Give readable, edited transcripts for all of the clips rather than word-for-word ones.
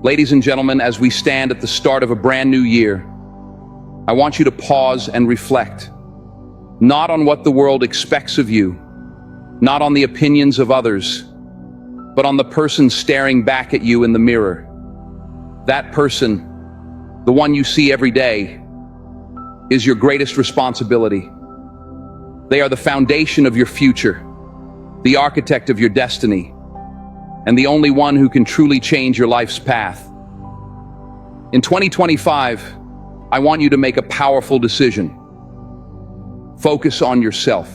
Ladies and gentlemen, as we stand at the start of a brand new year, I want you to pause and reflect, not on what the world expects of you, not on the opinions of others, but on the person staring back at you in the mirror. That person, the one you see every day, is your greatest responsibility. They are the foundation of your future, the architect of your destiny, and the only one who can truly change your life's path. In 2025, I want you to make a powerful decision. Focus on yourself.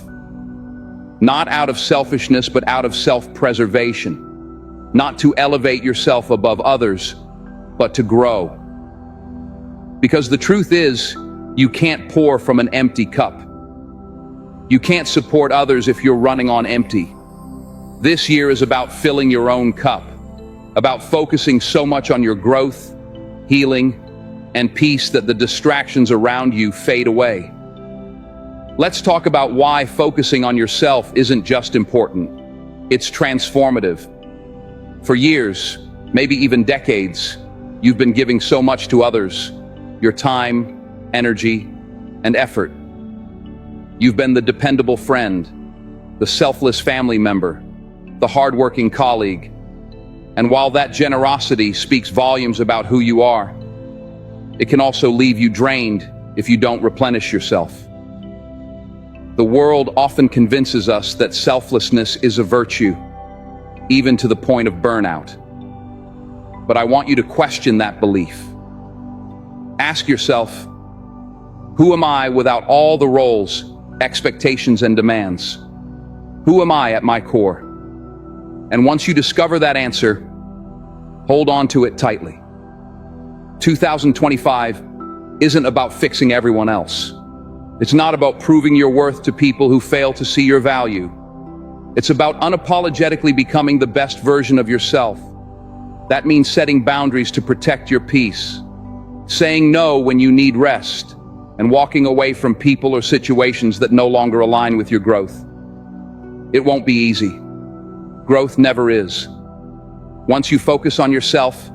Not out of selfishness, but out of self-preservation. Not to elevate yourself above others, but to grow. Because the truth is, you can't pour from an empty cup. You can't support others if you're running on empty. This year is about filling your own cup, about focusing so much on your growth, healing, and peace that the distractions around you fade away. Let's talk about why focusing on yourself isn't just important, it's transformative. For years, maybe even decades, you've been giving so much to others, your time, energy, and effort. You've been the dependable friend, the selfless family member, the hardworking colleague. And while that generosity speaks volumes about who you are, it can also leave you drained if you don't replenish yourself. The world often convinces us that selflessness is a virtue, even to the point of burnout. But I want you to question that belief. Ask yourself, who am I without all the roles, expectations, and demands? Who am I at my core? And once you discover that answer, hold on to it tightly. 2025 isn't about fixing everyone else. It's not about proving your worth to people who fail to see your value. It's about unapologetically becoming the best version of yourself. That means setting boundaries to protect your peace, saying no when you need rest, and walking away from people or situations that no longer align with your growth. It won't be easy. Growth never is. Once you focus on yourself,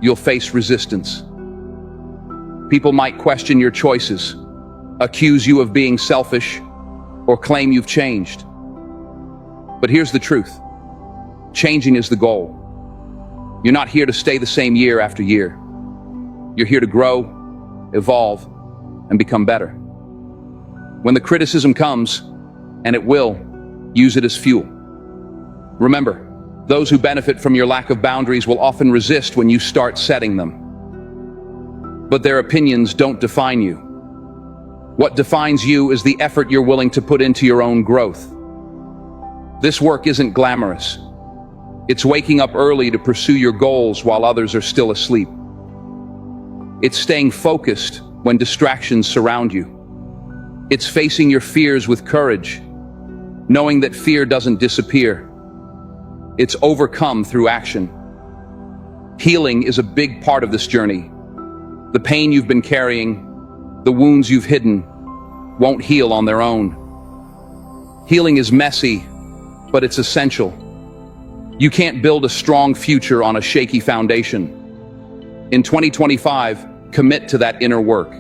you'll face resistance. People might question your choices, accuse you of being selfish, or claim you've changed. But here's the truth. Changing is the goal. You're not here to stay the same year after year. You're here to grow, evolve, and become better. When the criticism comes, and it will, use it as fuel. Remember, those who benefit from your lack of boundaries will often resist when you start setting them. But their opinions don't define you. What defines you is the effort you're willing to put into your own growth. This work isn't glamorous. It's waking up early to pursue your goals while others are still asleep. It's staying focused when distractions surround you. It's facing your fears with courage, knowing that fear doesn't disappear. It's overcome through action. Healing is a big part of this journey. The pain you've been carrying, the wounds you've hidden, won't heal on their own. Healing is messy, but it's essential. You can't build a strong future on a shaky foundation. In 2025, commit to that inner work.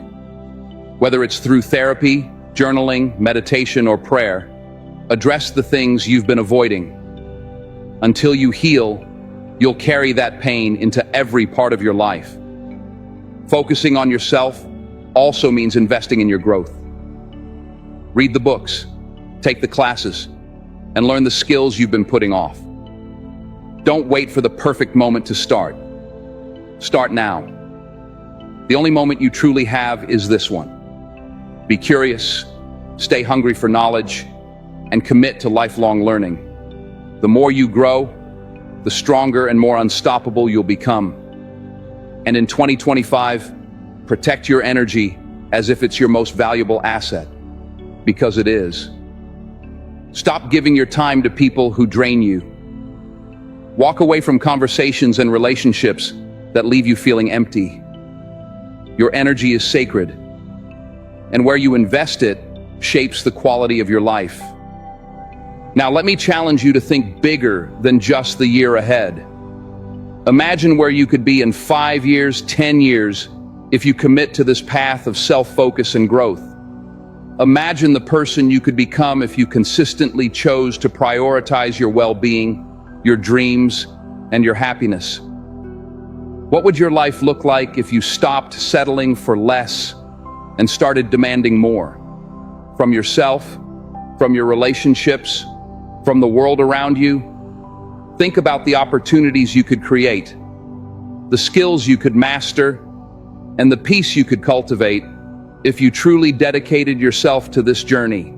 Whether it's through therapy, journaling, meditation, or prayer, address the things you've been avoiding. Until you heal, you'll carry that pain into every part of your life. Focusing on yourself also means investing in your growth. Read the books, take the classes, and learn the skills you've been putting off. Don't wait for the perfect moment to start. Start now. The only moment you truly have is this one. Be curious, stay hungry for knowledge, and commit to lifelong learning. The more you grow, the stronger and more unstoppable you'll become. And in 2025, protect your energy as if it's your most valuable asset, because it is. Stop giving your time to people who drain you. Walk away from conversations and relationships that leave you feeling empty. Your energy is sacred, and where you invest it shapes the quality of your life. Now, let me challenge you to think bigger than just the year ahead. Imagine where you could be in 5 years, 10 years, if you commit to this path of self-focus and growth. Imagine the person you could become if you consistently chose to prioritize your well-being, your dreams, and your happiness. What would your life look like if you stopped settling for less and started demanding more? From yourself, from your relationships, from the world around you? Think about the opportunities you could create, the skills you could master, and the peace you could cultivate if you truly dedicated yourself to this journey.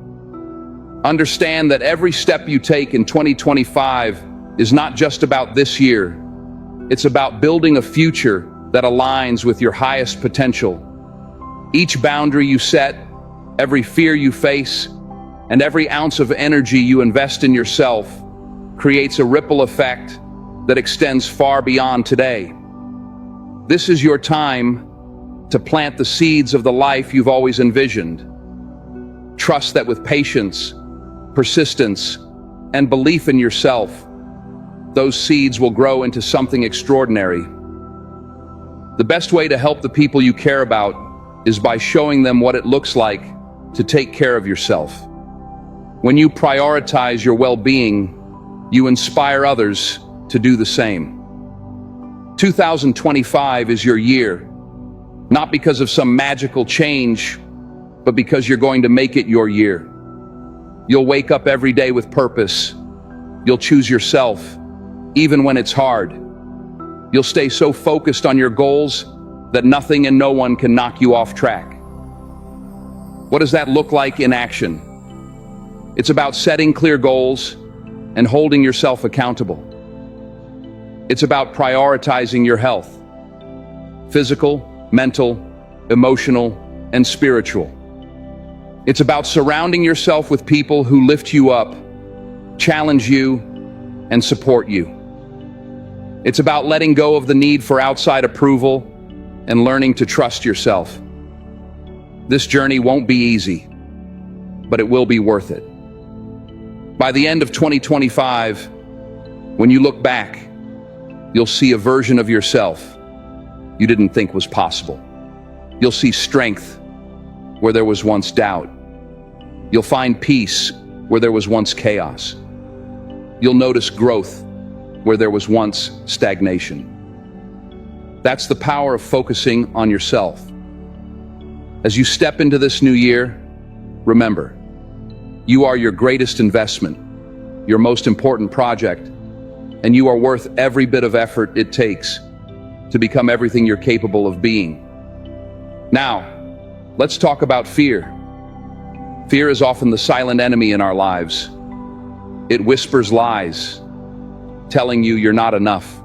Understand that every step you take in 2025 is not just about this year. It's about building a future that aligns with your highest potential. Each boundary you set, every fear you face, and every ounce of energy you invest in yourself creates a ripple effect that extends far beyond today. This is your time to plant the seeds of the life you've always envisioned. Trust that with patience, persistence, and belief in yourself, those seeds will grow into something extraordinary. The best way to help the people you care about is by showing them what it looks like to take care of yourself. When you prioritize your well-being, you inspire others to do the same. 2025 is your year, not because of some magical change, but because you're going to make it your year. You'll wake up every day with purpose. You'll choose yourself, even when it's hard. You'll stay so focused on your goals that nothing and no one can knock you off track. What does that look like in action? It's about setting clear goals and holding yourself accountable. It's about prioritizing your health, physical, mental, emotional, and spiritual. It's about surrounding yourself with people who lift you up, challenge you, and support you. It's about letting go of the need for outside approval and learning to trust yourself. This journey won't be easy, but it will be worth it. By the end of 2025, when you look back, you'll see a version of yourself you didn't think was possible. You'll see strength where there was once doubt. You'll find peace where there was once chaos. You'll notice growth where there was once stagnation. That's the power of focusing on yourself. As you step into this new year, remember, you are your greatest investment, your most important project, and you are worth every bit of effort it takes to become everything you're capable of being. Now, let's talk about fear. Fear is often the silent enemy in our lives. It whispers lies, telling you you're not enough,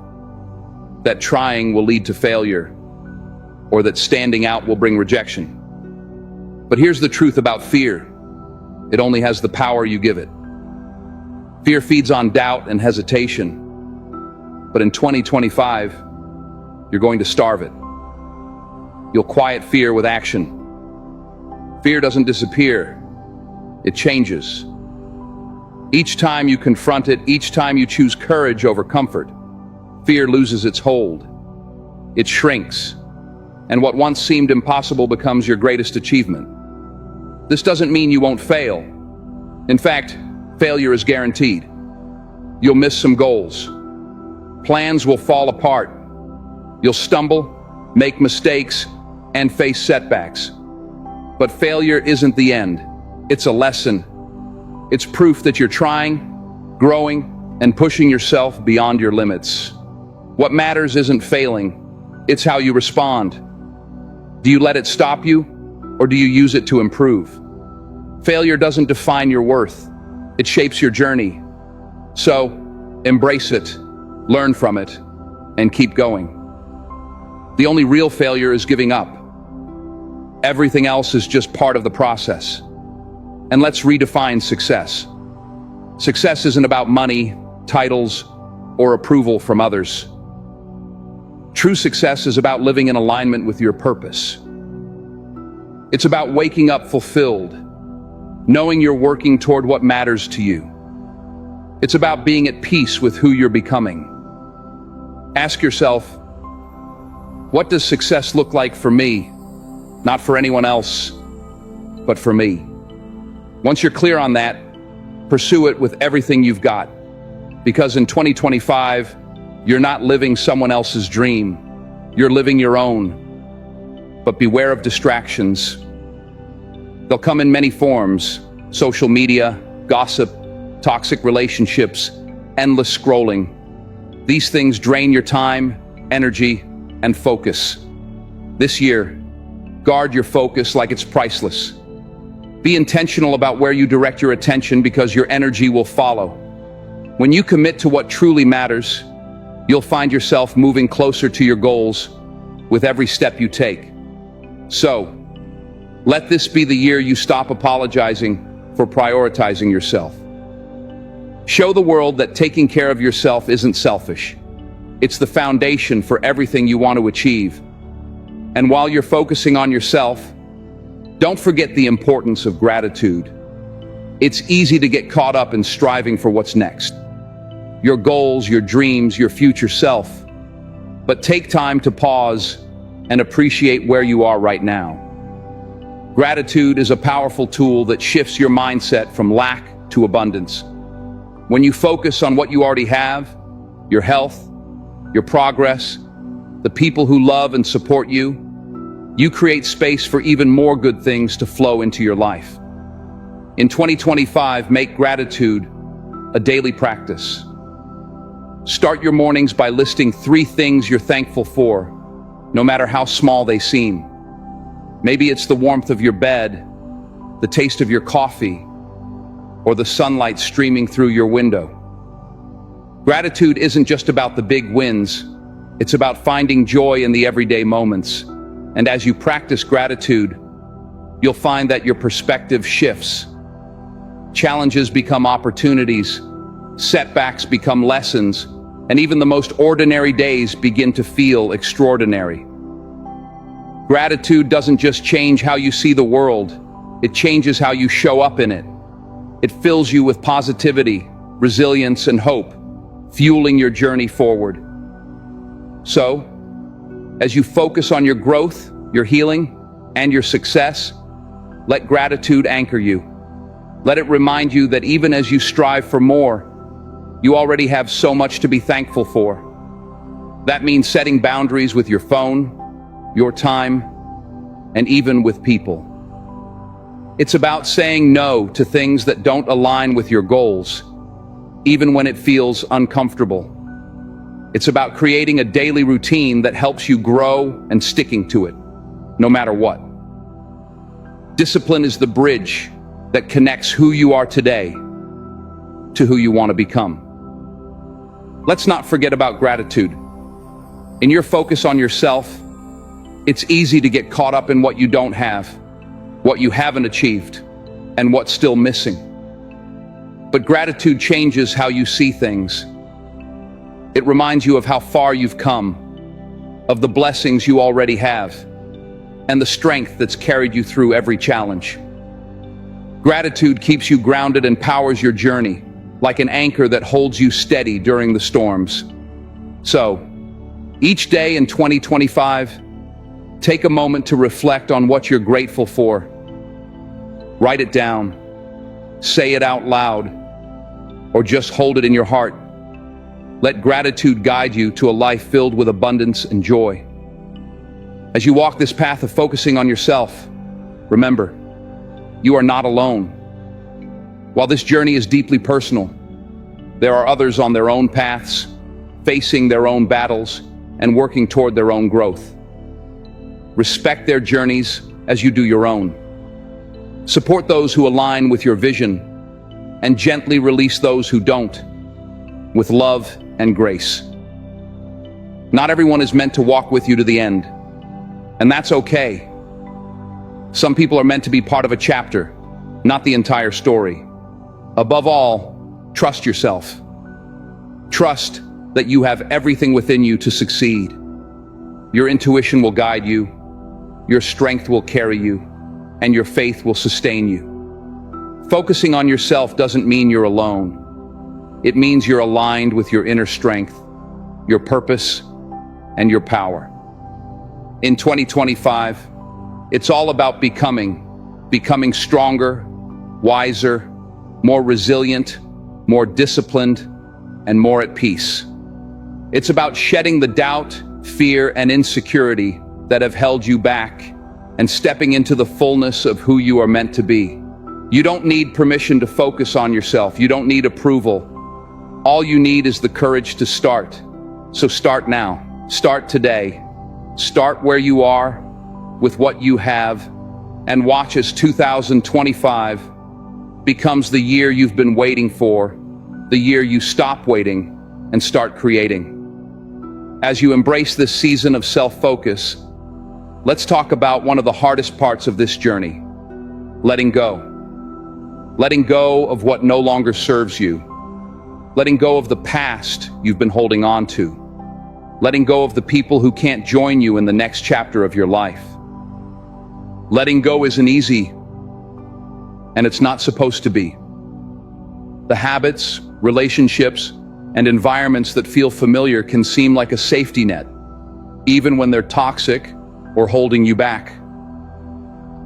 that trying will lead to failure, or that standing out will bring rejection. But here's the truth about fear. It only has the power you give it. Fear feeds on doubt and hesitation. But in 2025, you're going to starve it. You'll quiet fear with action. Fear doesn't disappear. It changes. Each time you confront it, each time you choose courage over comfort, fear loses its hold. It shrinks. And what once seemed impossible becomes your greatest achievement. This doesn't mean you won't fail. In fact, failure is guaranteed. You'll miss some goals. Plans will fall apart. You'll stumble, make mistakes, and face setbacks. But failure isn't the end. It's a lesson. It's proof that you're trying, growing, and pushing yourself beyond your limits. What matters isn't failing. It's how you respond. Do you let it stop you, or do you use it to improve? Failure doesn't define your worth. It shapes your journey. So, embrace it, learn from it, and keep going. The only real failure is giving up. Everything else is just part of the process. And let's redefine success. Success isn't about money, titles, or approval from others. True success is about living in alignment with your purpose. It's about waking up fulfilled, knowing you're working toward what matters to you. It's about being at peace with who you're becoming. Ask yourself, what does success look like for me? Not for anyone else, but for me. Once you're clear on that, pursue it with everything you've got. Because in 2025, you're not living someone else's dream. You're living your own. But beware of distractions. They'll come in many forms: social media, gossip, toxic relationships, endless scrolling. These things drain your time, energy, and focus. This year, guard your focus like it's priceless. Be intentional about where you direct your attention, because your energy will follow. When you commit to what truly matters, you'll find yourself moving closer to your goals with every step you take. So, let this be the year you stop apologizing for prioritizing yourself. Show the world that taking care of yourself isn't selfish. It's the foundation for everything you want to achieve. And while you're focusing on yourself, don't forget the importance of gratitude. It's easy to get caught up in striving for what's next. Your goals, your dreams, your future self. But take time to pause and appreciate where you are right now. Gratitude is a powerful tool that shifts your mindset from lack to abundance. When you focus on what you already have, your health, your progress, the people who love and support you, you create space for even more good things to flow into your life. In 2025, make gratitude a daily practice. Start your mornings by listing 3 things you're thankful for, no matter how small they seem. Maybe it's the warmth of your bed, the taste of your coffee, or the sunlight streaming through your window. Gratitude isn't just about the big wins. It's about finding joy in the everyday moments. And as you practice gratitude, you'll find that your perspective shifts. Challenges become opportunities, setbacks become lessons, and even the most ordinary days begin to feel extraordinary. Gratitude doesn't just change how you see the world, it changes how you show up in it. It fills you with positivity, resilience, and hope, fueling your journey forward. So, as you focus on your growth, your healing, and your success, let gratitude anchor you. Let it remind you that even as you strive for more, you already have so much to be thankful for. That means setting boundaries with your phone, your time, and even with people. It's about saying no to things that don't align with your goals, even when it feels uncomfortable. It's about creating a daily routine that helps you grow and sticking to it, no matter what. Discipline is the bridge that connects who you are today to who you want to become. Let's not forget about gratitude. In your focus on yourself, it's easy to get caught up in what you don't have, what you haven't achieved, and what's still missing. But gratitude changes how you see things. It reminds you of how far you've come, of the blessings you already have, and the strength that's carried you through every challenge. Gratitude keeps you grounded and powers your journey, like an anchor that holds you steady during the storms. So, each day in 2025, take a moment to reflect on what you're grateful for. Write it down, say it out loud, or just hold it in your heart. Let gratitude guide you to a life filled with abundance and joy. As you walk this path of focusing on yourself, remember, you are not alone. While this journey is deeply personal, there are others on their own paths, facing their own battles, and working toward their own growth. Respect their journeys as you do your own. Support those who align with your vision, and gently release those who don't, with love and grace. Not everyone is meant to walk with you to the end, and that's okay. Some people are meant to be part of a chapter, not the entire story. Above all, trust yourself. Trust that you have everything within you to succeed. Your intuition will guide you, your strength will carry you, and your faith will sustain you. Focusing on yourself doesn't mean you're alone. It means you're aligned with your inner strength. your purpose, and your power. In 2025, it's all about becoming stronger, wiser, more resilient, more disciplined, and more at peace. It's about shedding the doubt, fear, and insecurity that have held you back and stepping into the fullness of who you are meant to be. You don't need permission to focus on yourself. You don't need approval. All you need is the courage to start. So start now. Start today. Start where you are, with what you have, and watch as 2025 becomes the year you've been waiting for, the year you stop waiting and start creating. As you embrace this season of self-focus, let's talk about one of the hardest parts of this journey: letting go. Letting go of what no longer serves you. Letting go of the past you've been holding on to. Letting go of the people who can't join you in the next chapter of your life. Letting go isn't easy, and it's not supposed to be. The habits, relationships, and environments that feel familiar can seem like a safety net, even when they're toxic or holding you back.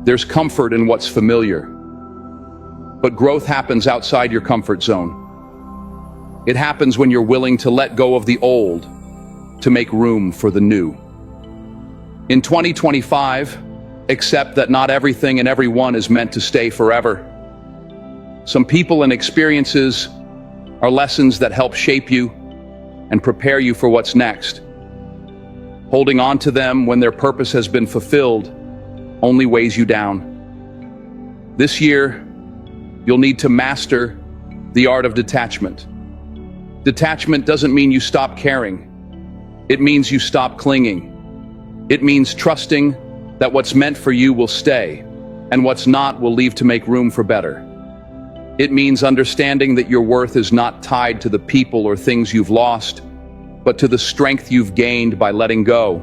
There's comfort in what's familiar, but growth happens outside your comfort zone. It happens when you're willing to let go of the old to make room for the new. In 2025, accept that not everything and everyone is meant to stay forever. Some people and experiences are lessons that help shape you and prepare you for what's next. Holding on to them when their purpose has been fulfilled only weighs you down. This year, you'll need to master the art of detachment. Detachment doesn't mean you stop caring. It means you stop clinging. It means trusting that what's meant for you will stay, and what's not will leave to make room for better. It means understanding that your worth is not tied to the people or things you've lost, but to the strength you've gained by letting go.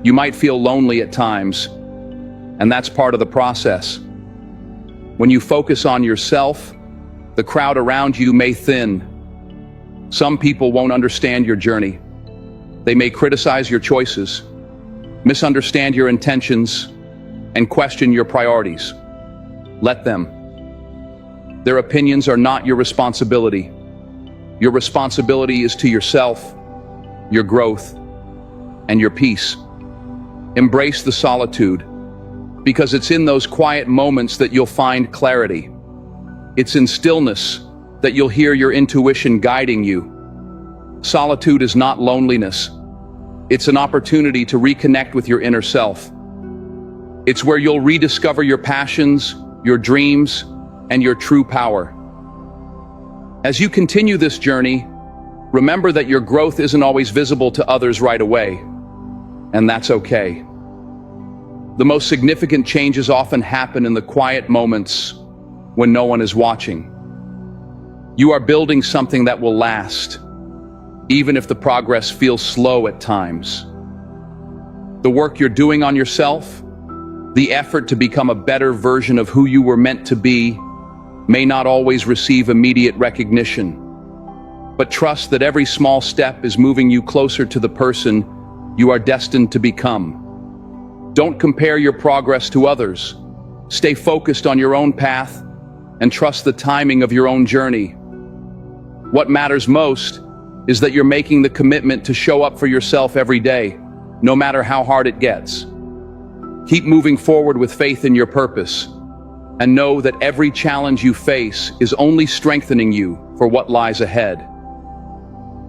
You might feel lonely at times, and that's part of the process. When you focus on yourself, the crowd around you may thin. Some people won't understand your journey. They may criticize your choices, misunderstand your intentions, and question your priorities. Let them. Their opinions are not your responsibility. Your responsibility is to yourself, your growth, and your peace. Embrace the solitude, because it's in those quiet moments that you'll find clarity. It's in stillness that you'll hear your intuition guiding you. Solitude is not loneliness. It's an opportunity to reconnect with your inner self. It's where you'll rediscover your passions, your dreams, and your true power. As you continue this journey, remember that your growth isn't always visible to others right away, and that's okay. The most significant changes often happen in the quiet moments when no one is watching. You are building something that will last, even if the progress feels slow at times. The work you're doing on yourself, the effort to become a better version of who you were meant to be, may not always receive immediate recognition. But trust that every small step is moving you closer to the person you are destined to become. Don't compare your progress to others. Stay focused on your own path and trust the timing of your own journey. What matters most is that you're making the commitment to show up for yourself every day, no matter how hard it gets. Keep moving forward with faith in your purpose, and know that every challenge you face is only strengthening you for what lies ahead.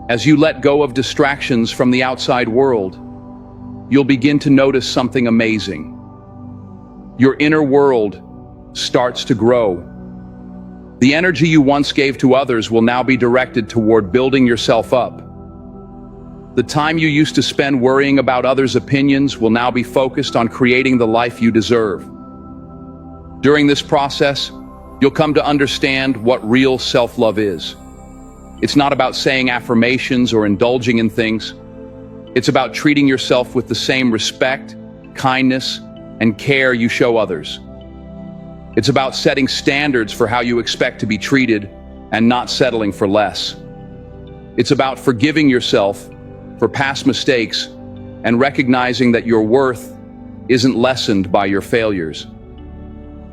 As you let go of distractions from the outside world, you'll begin to notice something amazing. Your inner world starts to grow. The energy you once gave to others will now be directed toward building yourself up. The time you used to spend worrying about others' opinions will now be focused on creating the life you deserve. During this process, you'll come to understand what real self-love is. It's not about saying affirmations or indulging in things. It's about treating yourself with the same respect, kindness, and care you show others. It's about setting standards for how you expect to be treated and not settling for less. It's about forgiving yourself for past mistakes and recognizing that your worth isn't lessened by your failures.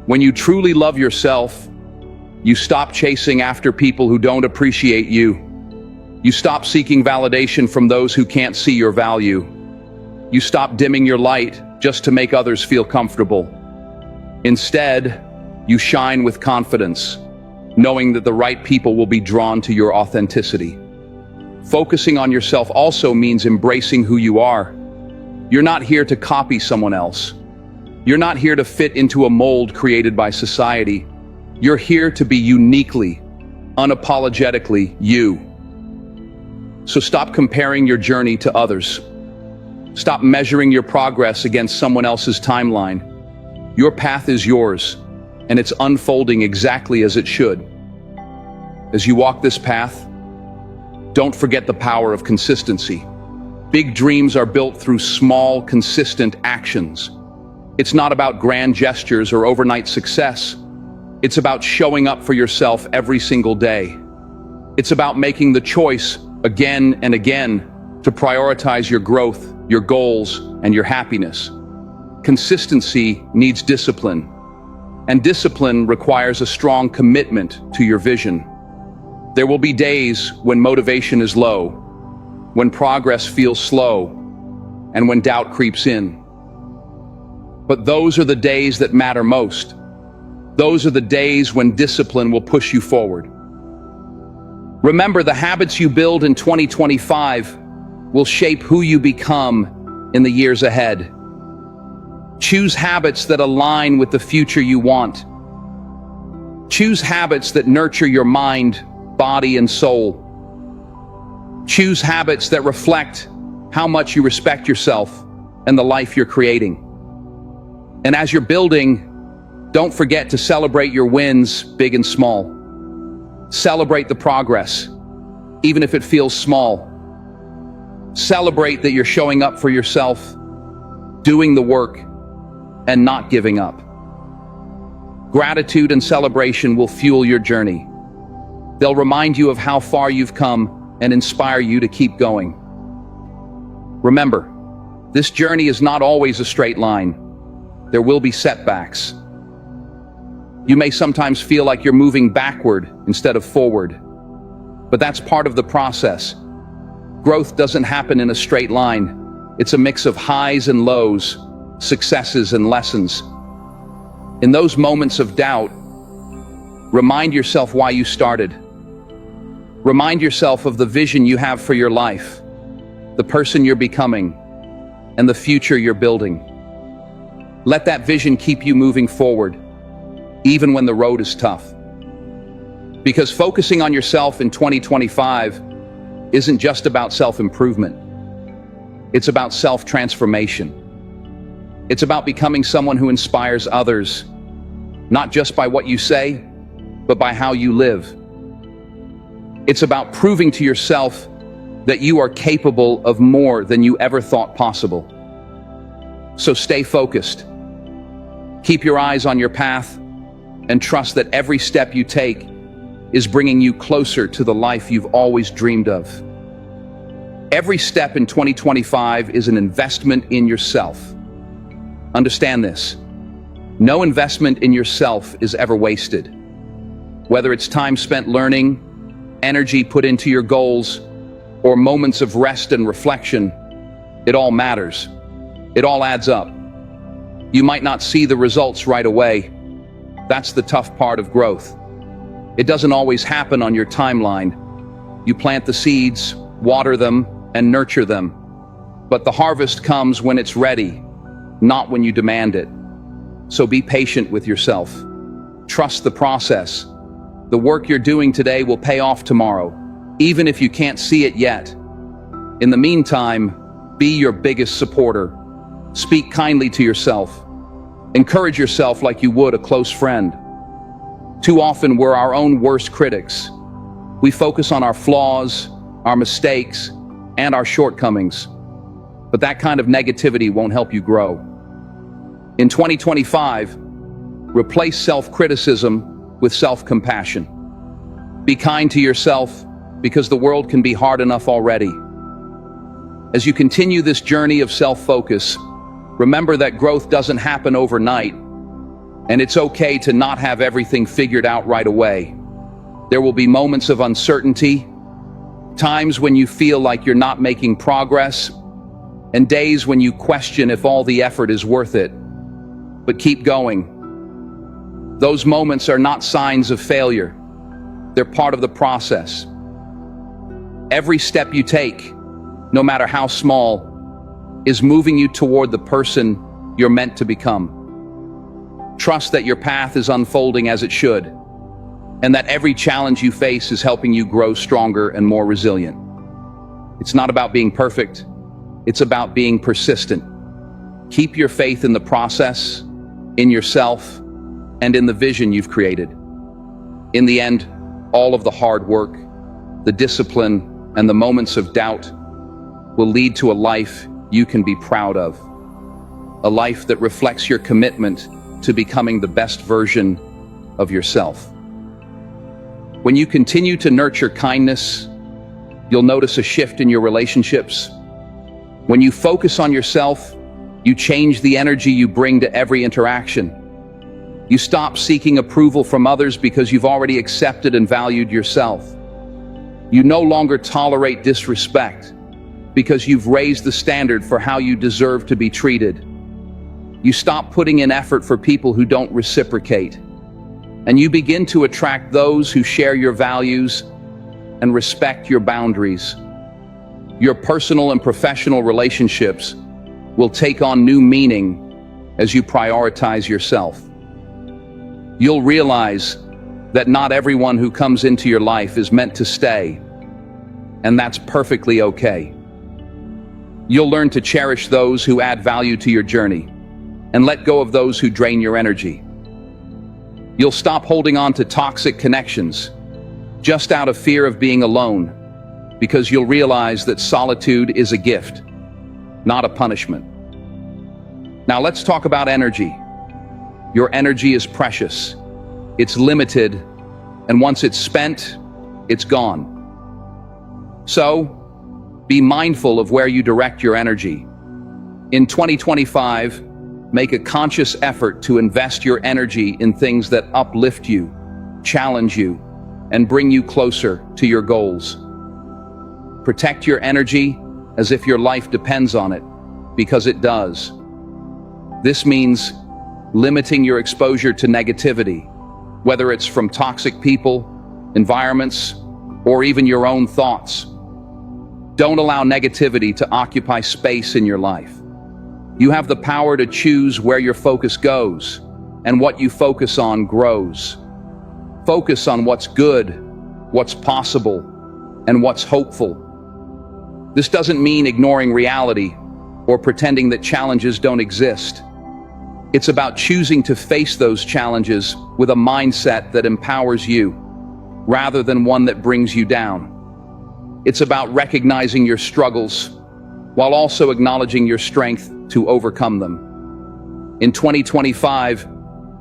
When you truly love yourself, you stop chasing after people who don't appreciate you. You stop seeking validation from those who can't see your value. You stop dimming your light just to make others feel comfortable. Instead, you shine with confidence, knowing that the right people will be drawn to your authenticity. Focusing on yourself also means embracing who you are. You're not here to copy someone else. You're not here to fit into a mold created by society. You're here to be uniquely, unapologetically you. So stop comparing your journey to others. Stop measuring your progress against someone else's timeline. Your path is yours, and it's unfolding exactly as it should. As you walk this path, don't forget the power of consistency. Big dreams are built through small, consistent actions. It's not about grand gestures or overnight success. It's about showing up for yourself every single day. It's about making the choice again and again to prioritize your growth, your goals, and your happiness. Consistency needs discipline, and discipline requires a strong commitment to your vision. There will be days when motivation is low, when progress feels slow, and when doubt creeps in. But those are the days that matter most. Those are the days when discipline will push you forward. Remember, the habits you build in 2025 will shape who you become in the years ahead. Choose habits that align with the future you want. Choose habits that nurture your mind, body, and soul. Choose habits that reflect how much you respect yourself and the life you're creating. And as you're building, don't forget to celebrate your wins, big and small. Celebrate the progress, even if it feels small. Celebrate that you're showing up for yourself, doing the work, and not giving up. Gratitude and celebration will fuel your journey. They'll remind you of how far you've come and inspire you to keep going. Remember, this journey is not always a straight line. There will be setbacks. You may sometimes feel like you're moving backward instead of forward, but that's part of the process. Growth doesn't happen in a straight line. It's a mix of highs and lows, successes and lessons. In those moments of doubt, remind yourself why you started. Remind yourself of the vision you have for your life, the person you're becoming, and the future you're building. Let that vision keep you moving forward, even when the road is tough. Because focusing on yourself in 2025 isn't just about self-improvement. It's about self-transformation. It's about becoming someone who inspires others, not just by what you say, but by how you live. It's about proving to yourself that you are capable of more than you ever thought possible. So stay focused. Keep your eyes on your path and trust that every step you take is bringing you closer to the life you've always dreamed of. Every step in 2025 is an investment in yourself. Understand this. No investment in yourself is ever wasted. Whether it's time spent learning, energy put into your goals, or moments of rest and reflection, it all matters. It all adds up. You might not see the results right away. That's the tough part of growth. It doesn't always happen on your timeline. You plant the seeds, water them, and nurture them. But the harvest comes when it's ready, not when you demand it. So be patient with yourself. Trust the process. The work you're doing today will pay off tomorrow, even if you can't see it yet. In the meantime, be your biggest supporter. Speak kindly to yourself. Encourage yourself like you would a close friend. Too often we're our own worst critics. We focus on our flaws, our mistakes, and our shortcomings. But that kind of negativity won't help you grow. In 2025, replace self-criticism with self-compassion. Be kind to yourself, because the world can be hard enough already. As you continue this journey of self-focus, remember that growth doesn't happen overnight, and it's okay to not have everything figured out right away. There will be moments of uncertainty, times when you feel like you're not making progress, and days when you question if all the effort is worth it. But keep going. Those moments are not signs of failure. They're part of the process. Every step you take, no matter how small, is moving you toward the person you're meant to become. Trust that your path is unfolding as it should, and that every challenge you face is helping you grow stronger and more resilient. It's not about being perfect, it's about being persistent. Keep your faith in the process, in yourself, and in the vision you've created. In the end, all of the hard work, the discipline, and the moments of doubt will lead to a life you can be proud of. A life that reflects your commitment to becoming the best version of yourself. When you continue to nurture kindness, you'll notice a shift in your relationships. When you focus on yourself, you change the energy you bring to every interaction. You stop seeking approval from others because you've already accepted and valued yourself. You no longer tolerate disrespect because you've raised the standard for how you deserve to be treated. You stop putting in effort for people who don't reciprocate, and you begin to attract those who share your values and respect your boundaries. Your personal and professional relationships will take on new meaning as you prioritize yourself. You'll realize that not everyone who comes into your life is meant to stay, and that's perfectly okay. You'll learn to cherish those who add value to your journey and let go of those who drain your energy. You'll stop holding on to toxic connections just out of fear of being alone, because you'll realize that solitude is a gift, not a punishment. Now let's talk about energy. Your energy is precious. It's limited, and once it's spent, it's gone. So, be mindful of where you direct your energy. In 2025, make a conscious effort to invest your energy in things that uplift you, challenge you, and bring you closer to your goals. Protect your energy as if your life depends on it, because it does. This means limiting your exposure to negativity, whether it's from toxic people, environments, or even your own thoughts. Don't allow negativity to occupy space in your life. You have the power to choose where your focus goes, and what you focus on grows. Focus on what's good, what's possible, and what's hopeful. This doesn't mean ignoring reality or pretending that challenges don't exist. It's about choosing to face those challenges with a mindset that empowers you, rather than one that brings you down. It's about recognizing your struggles, while also acknowledging your strength to overcome them. In 2025,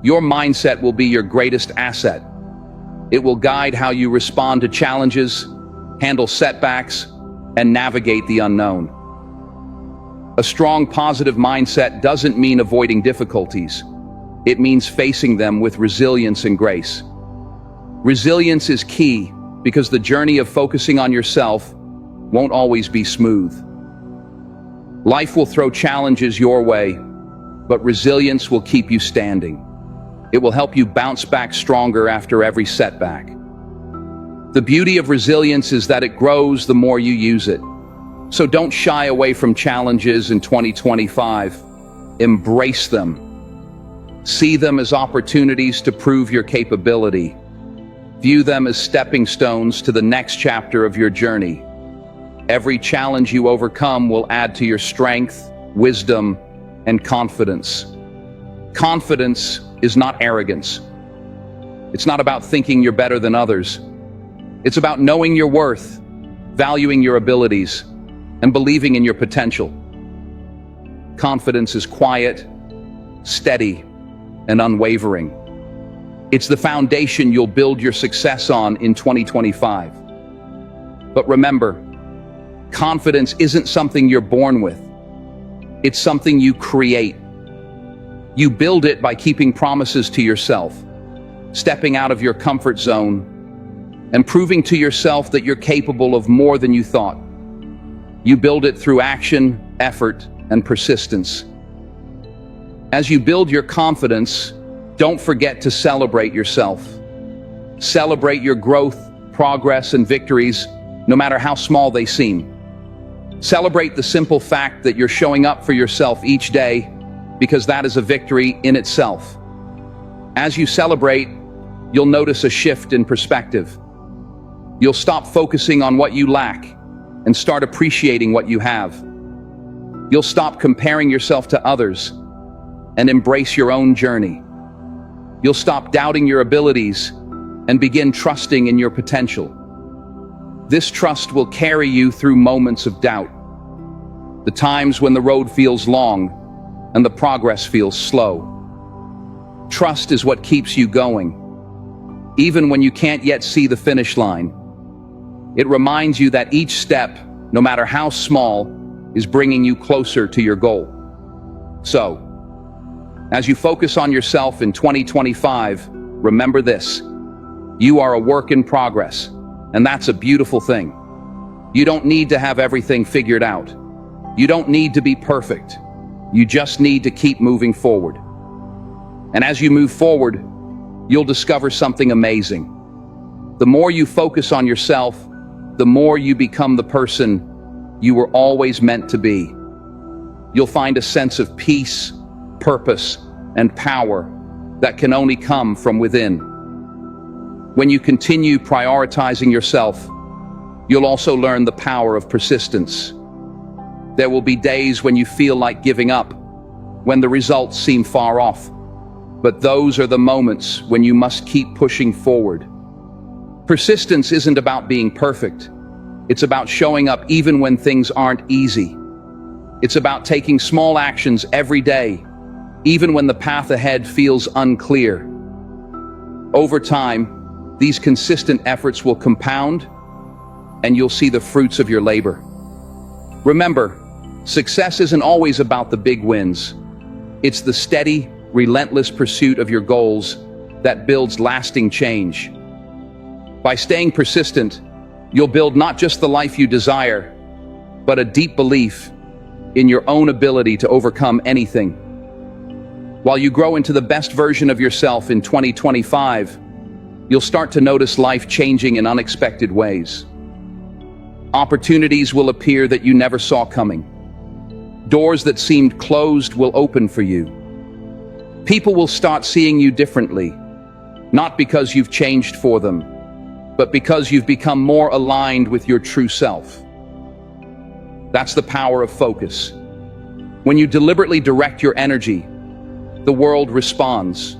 your mindset will be your greatest asset. It will guide how you respond to challenges, handle setbacks, and navigate the unknown. A strong, positive mindset doesn't mean avoiding difficulties. It means facing them with resilience and grace. Resilience is key because the journey of focusing on yourself won't always be smooth. Life will throw challenges your way, but resilience will keep you standing. It will help you bounce back stronger after every setback. The beauty of resilience is that it grows the more you use it. So don't shy away from challenges in 2025. Embrace them. See them as opportunities to prove your capability. View them as stepping stones to the next chapter of your journey. Every challenge you overcome will add to your strength, wisdom, and confidence. Confidence is not arrogance. It's not about thinking you're better than others. It's about knowing your worth, valuing your abilities, and believing in your potential. Confidence is quiet, steady, and unwavering. It's the foundation you'll build your success on in 2025. But remember, confidence isn't something you're born with. It's something you create. You build it by keeping promises to yourself, stepping out of your comfort zone, and proving to yourself that you're capable of more than you thought. You build it through action, effort, and persistence. As you build your confidence, don't forget to celebrate yourself. Celebrate your growth, progress, and victories, no matter how small they seem. Celebrate the simple fact that you're showing up for yourself each day, because that is a victory in itself. As you celebrate, you'll notice a shift in perspective. You'll stop focusing on what you lack and start appreciating what you have. You'll stop comparing yourself to others and embrace your own journey. You'll stop doubting your abilities and begin trusting in your potential. This trust will carry you through moments of doubt, the times when the road feels long and the progress feels slow. Trust is what keeps you going, even when you can't yet see the finish line. It reminds you that each step, no matter how small, is bringing you closer to your goal. So, as you focus on yourself in 2025, remember this: you are a work in progress. And that's a beautiful thing. You don't need to have everything figured out. You don't need to be perfect. You just need to keep moving forward. And as you move forward, you'll discover something amazing. The more you focus on yourself, the more you become the person you were always meant to be. You'll find a sense of peace, purpose, and power that can only come from within. When you continue prioritizing yourself, you'll also learn the power of persistence. There will be days when you feel like giving up, when the results seem far off. But those are the moments when you must keep pushing forward. Persistence isn't about being perfect. It's about showing up even when things aren't easy. It's about taking small actions every day, even when the path ahead feels unclear. Over time, these consistent efforts will compound, and you'll see the fruits of your labor. Remember, success isn't always about the big wins. It's the steady, relentless pursuit of your goals that builds lasting change. By staying persistent, you'll build not just the life you desire, but a deep belief in your own ability to overcome anything. While you grow into the best version of yourself in 2025, you'll start to notice life changing in unexpected ways. Opportunities will appear that you never saw coming. Doors that seemed closed will open for you. People will start seeing you differently, not because you've changed for them, but because you've become more aligned with your true self. That's the power of focus. When you deliberately direct your energy, the world responds.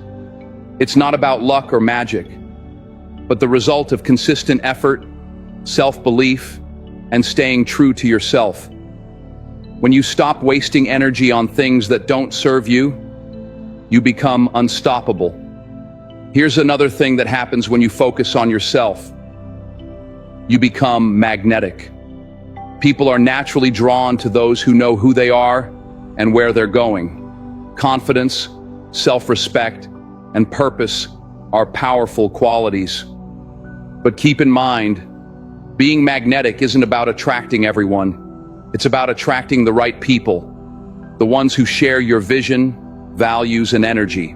It's not about luck or magic, but the result of consistent effort, self-belief, and staying true to yourself. When you stop wasting energy on things that don't serve you, you become unstoppable. Here's another thing that happens when you focus on yourself. You become magnetic. People are naturally drawn to those who know who they are and where they're going. Confidence, self-respect, and purpose are powerful qualities. But keep in mind, being magnetic isn't about attracting everyone. It's about attracting the right people, the ones who share your vision, values, and energy.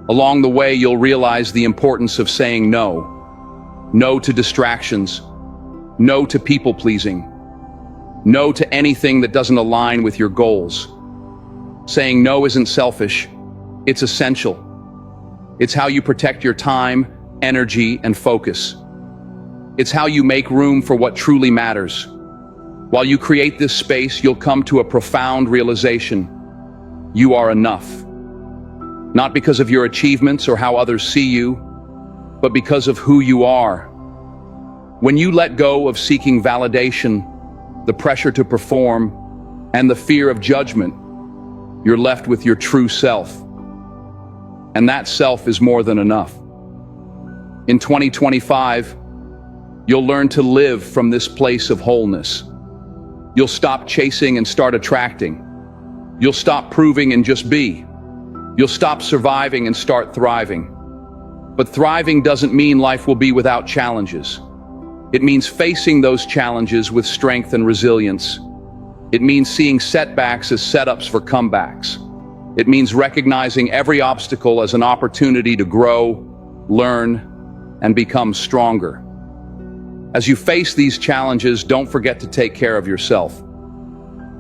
Along the way, you'll realize the importance of saying no. No to distractions. No to people-pleasing. No to anything that doesn't align with your goals. Saying no isn't selfish. It's essential. It's how you protect your time, energy, and focus. It's how you make room for what truly matters. While you create this space, you'll come to a profound realization. You are enough. Not because of your achievements or how others see you, but because of who you are. When you let go of seeking validation, the pressure to perform, and the fear of judgment, you're left with your true self. And that self is more than enough. In 2025, You'll learn to live from this place of wholeness. You'll stop chasing and start attracting. You'll stop proving and just be. You'll stop surviving and start thriving. But thriving doesn't mean life will be without challenges. It means facing those challenges with strength and resilience. It means seeing setbacks as setups for comebacks. It means recognizing every obstacle as an opportunity to grow, learn, and become stronger. As you face these challenges, don't forget to take care of yourself.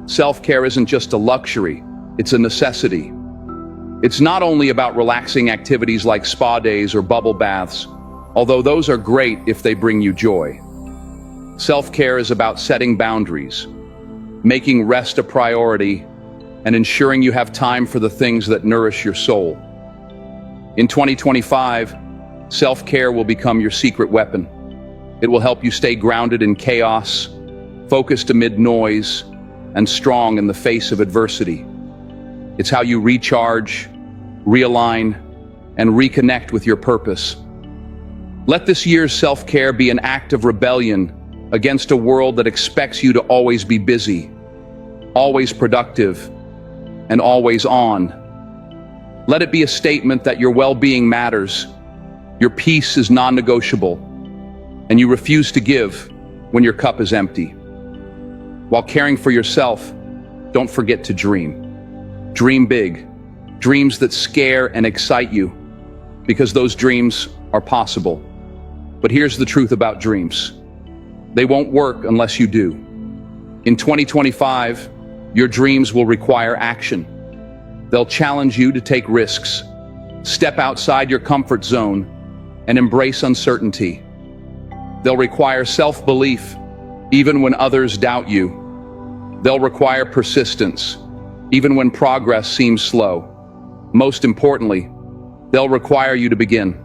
Self-care isn't just a luxury, it's a necessity. It's not only about relaxing activities like spa days or bubble baths, although those are great if they bring you joy. Self-care is about setting boundaries, making rest a priority, and ensuring you have time for the things that nourish your soul. In 2025, self-care will become your secret weapon. It will help you stay grounded in chaos, focused amid noise, and strong in the face of adversity. It's how you recharge, realign, and reconnect with your purpose. Let this year's self-care be an act of rebellion against a world that expects you to always be busy, always productive, and always on. Let it be a statement that your well-being matters, your peace is non-negotiable, and you refuse to give when your cup is empty. While caring for yourself, don't forget to dream. Dream big, dreams that scare and excite you, because those dreams are possible. But here's the truth about dreams. They won't work unless you do. In 2025, your dreams will require action. They'll challenge you to take risks, step outside your comfort zone, and embrace uncertainty. They'll require self-belief, even when others doubt you. They'll require persistence, even when progress seems slow. Most importantly, they'll require you to begin.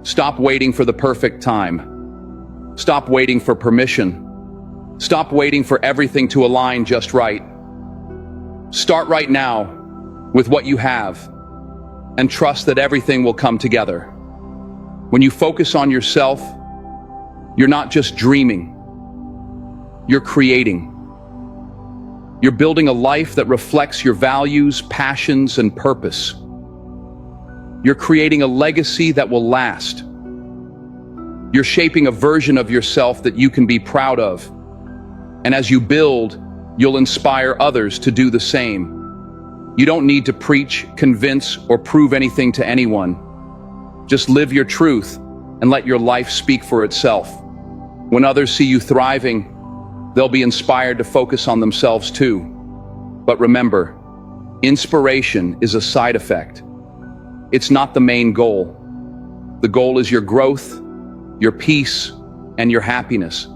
Stop waiting for the perfect time. Stop waiting for permission. Stop waiting for everything to align just right. Start right now with what you have and trust that everything will come together. When you focus on yourself, you're not just dreaming, you're creating. You're building a life that reflects your values, passions, and purpose. You're creating a legacy that will last. You're shaping a version of yourself that you can be proud of. And as you build, you'll inspire others to do the same. You don't need to preach, convince, or prove anything to anyone. Just live your truth and let your life speak for itself. When others see you thriving, they'll be inspired to focus on themselves too. But remember, inspiration is a side effect. It's not the main goal. The goal is your growth, your peace, and your happiness.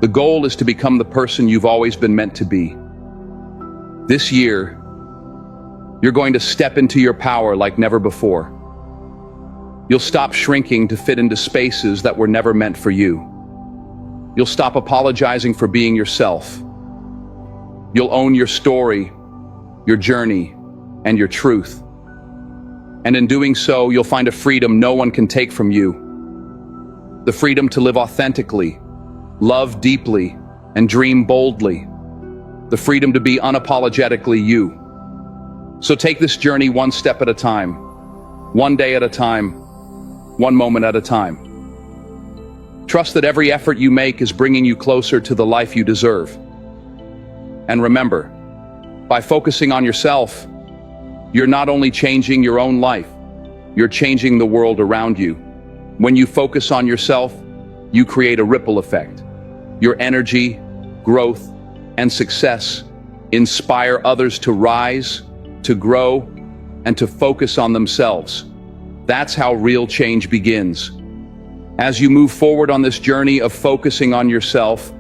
The goal is to become the person you've always been meant to be. This year, you're going to step into your power like never before. You'll stop shrinking to fit into spaces that were never meant for you. You'll stop apologizing for being yourself. You'll own your story, your journey, and your truth. And in doing so, you'll find a freedom no one can take from you. The freedom to live authentically, love deeply, and dream boldly. The freedom to be unapologetically you. So take this journey one step at a time, one day at a time, one moment at a time. Trust that every effort you make is bringing you closer to the life you deserve. And remember, by focusing on yourself, you're not only changing your own life, you're changing the world around you. When you focus on yourself, you create a ripple effect. Your energy, growth, and success inspire others to rise, to grow, and to focus on themselves. That's how real change begins. As you move forward on this journey of focusing on yourself,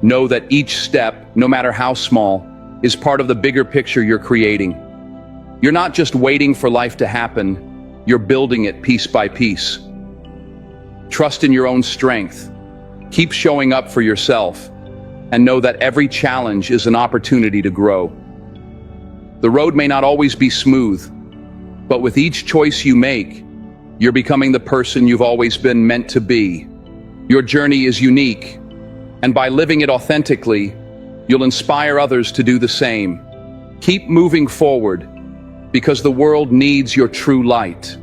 know that each step, no matter how small, is part of the bigger picture you're creating. You're not just waiting for life to happen, you're building it piece by piece. Trust in your own strength. Keep showing up for yourself, and know that every challenge is an opportunity to grow. The road may not always be smooth, but with each choice you make, you're becoming the person you've always been meant to be. Your journey is unique, and by living it authentically, you'll inspire others to do the same. Keep moving forward, because the world needs your true light.